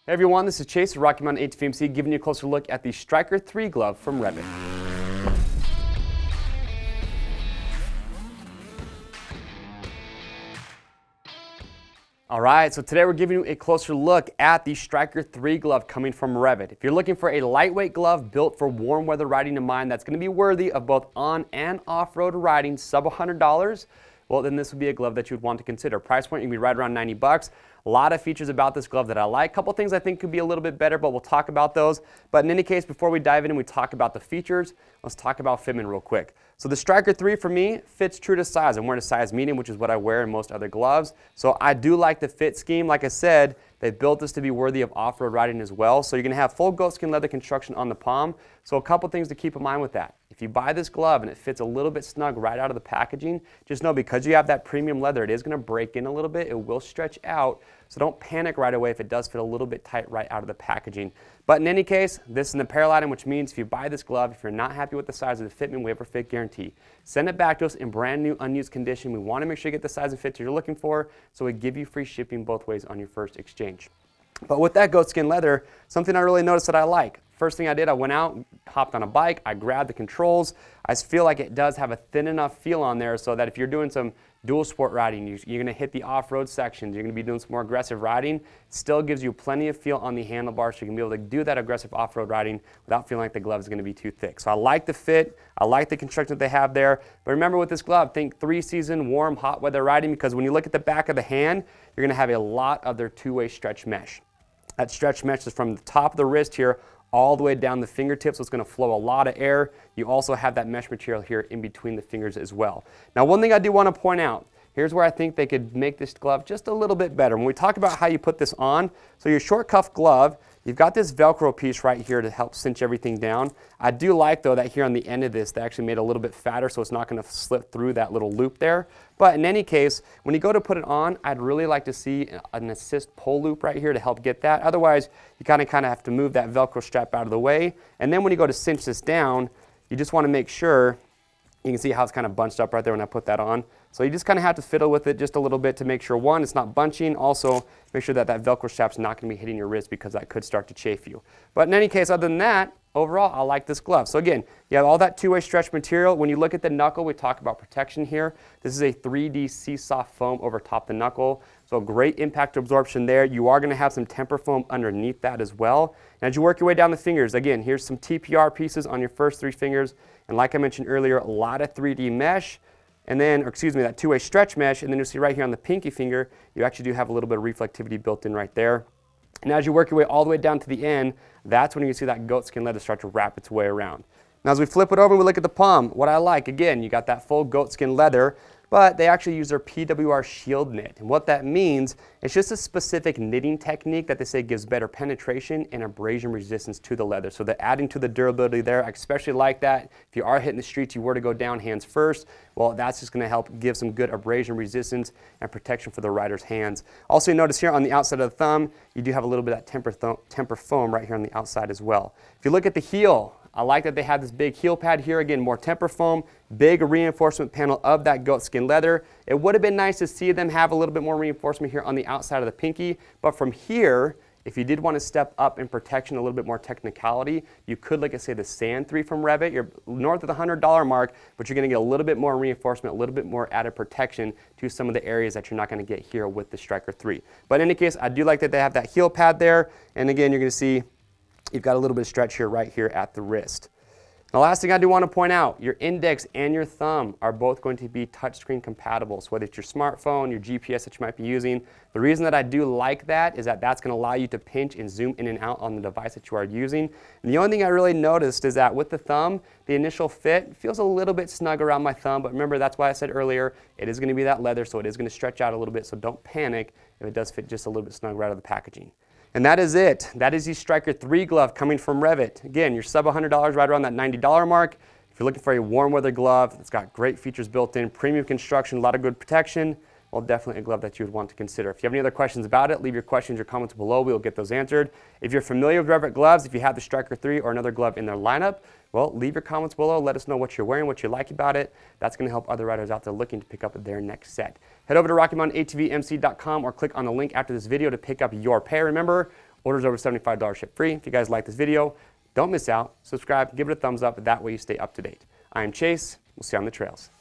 Hey everyone, this is Chase of Rocky Mountain ATV MC giving you a closer look at the Striker 3 glove from REV'IT. Alright, so today we're giving you a closer look at the Striker 3 glove coming from REV'IT. If you're looking for a lightweight glove built for warm weather riding in mind that's going to be worthy of both on and off-road riding, sub $100, well then this would be a glove that you would want to consider. Price point, you can be right around 90 bucks. A lot of features about this glove that I like. A couple things I think could be a little bit better, but we'll talk about those. But in any case, before we dive in and we talk about the features, let's talk about fitment real quick. So the Striker 3 for me fits true to size. I'm wearing a size medium, which is what I wear in most other gloves. So I do like the fit scheme. Like I said, they built this to be worthy of off-road riding as well. So you're going to have full goatskin leather construction on the palm. So a couple things to keep in mind with that. If you buy this glove and it fits a little bit snug right out of the packaging, just know because you have that premium leather, it is going to break in a little bit. It will stretch out. So don't panic right away if it does fit a little bit tight right out of the packaging. But in any case, this is an apparel item, which means if you buy this glove, if you're not happy with the size of the fitment, we have a fit guarantee. Send it back to us in brand new, unused condition. We want to make sure you get the size and fit you're looking for, so we give you free shipping both ways on your first exchange. But with that goatskin leather, something I really noticed that I like. First thing I did, I went out, hopped on a bike, I grabbed the controls. I feel like it does have a thin enough feel on there so that if you're doing some dual sport riding, you're going to hit the off-road sections, you're going to be doing some more aggressive riding, it still gives you plenty of feel on the handlebar so you can be able to do that aggressive off-road riding without feeling like the glove is going to be too thick. So I like the fit, I like the construction that they have there, but remember with this glove, think 3-season, warm, hot weather riding, because when you look at the back of the hand, you're going to have a lot of their two-way stretch mesh. That stretch mesh is from the top of the wrist here all the way down the fingertips, so it's going to flow a lot of air. You also have that mesh material here in between the fingers as well. Now, one thing I do want to point out, here's where I think they could make this glove just a little bit better. When we talk about how you put this on, so your short cuff glove, you've got this Velcro piece right here to help cinch everything down. I do like, though, that here on the end of this, they actually made it a little bit fatter so it's not going to slip through that little loop there. But in any case, when you go to put it on, I'd really like to see an assist pull loop right here to help get that. Otherwise, you kind of have to move that Velcro strap out of the way. And then when you go to cinch this down, you just want to make sure, you can see how it's kind of bunched up right there when I put that on. So you just kind of have to fiddle with it just a little bit to make sure, one, it's not bunching. Also, make sure that that Velcro strap's not going to be hitting your wrist because that could start to chafe you. But in any case, other than that, overall, I like this glove. So again, you have all that two-way stretch material. When you look at the knuckle, we talk about protection here. This is a 3D SEESOFT foam over top the knuckle. So great impact absorption there. You are going to have some Temperfoam underneath that as well. And as you work your way down the fingers, again, here's some TPR pieces on your first 3 fingers. And like I mentioned earlier, a lot of 3D mesh. And then, or excuse me, that two-way stretch mesh, and then you'll see right here on the pinky finger, you actually do have a little bit of reflectivity built in right there. And as you work your way all the way down to the end, that's when you see that goatskin leather start to wrap its way around. Now as we flip it over and we look at the palm, what I like, again, you got that full goatskin leather, but they actually use their PWR shield knit. And what that means, it's just a specific knitting technique that they say gives better penetration and abrasion resistance to the leather. So they're adding to the durability there. I especially like that. If you are hitting the streets, you were to go down hands first, well, that's just going to help give some good abrasion resistance and protection for the rider's hands. Also, you notice here on the outside of the thumb, you do have a little bit of that Temperfoam right here on the outside as well. If you look at the heel, I like that they have this big heel pad here. Again, more Temperfoam, big reinforcement panel of that goatskin leather. It would have been nice to see them have a little bit more reinforcement here on the outside of the pinky, but from here, if you did want to step up in protection, a little bit more technicality, you could, like I say, the Sand 3 from REV'IT. You're north of the $100 mark, but you're going to get a little bit more reinforcement, a little bit more added protection to some of the areas that you're not going to get here with the Striker 3. But in any case, I do like that they have that heel pad there, and again, you're going to see you've got a little bit of stretch here, right here at the wrist. The last thing I do want to point out, your index and your thumb are both going to be touchscreen compatible. So whether it's your smartphone, your GPS that you might be using, the reason that I do like that is that that's going to allow you to pinch and zoom in and out on the device that you are using. And the only thing I really noticed is that with the thumb, the initial fit feels a little bit snug around my thumb, but remember that's why I said earlier, it is going to be that leather, so it is going to stretch out a little bit, so don't panic if it does fit just a little bit snug right out of the packaging. And that is it. That is the Striker 3 glove coming from REV'IT. Again, you're sub $100 right around that $90 mark. If you're looking for a warm weather glove, it's got great features built in, premium construction, a lot of good protection, well, definitely a glove that you would want to consider. If you have any other questions about it, leave your questions or comments below. We'll get those answered. If you're familiar with REV'IT gloves, if you have the Striker 3 or another glove in their lineup, well, leave your comments below. Let us know what you're wearing, what you like about it. That's going to help other riders out there looking to pick up their next set. Head over to RockyMountainATVMC.com or click on the link after this video to pick up your pair. Remember, Orders over $75 ship free. If you guys like this video, don't miss out. Subscribe, give it a thumbs up. That way you stay up to date. I am Chase. We'll see you on the trails.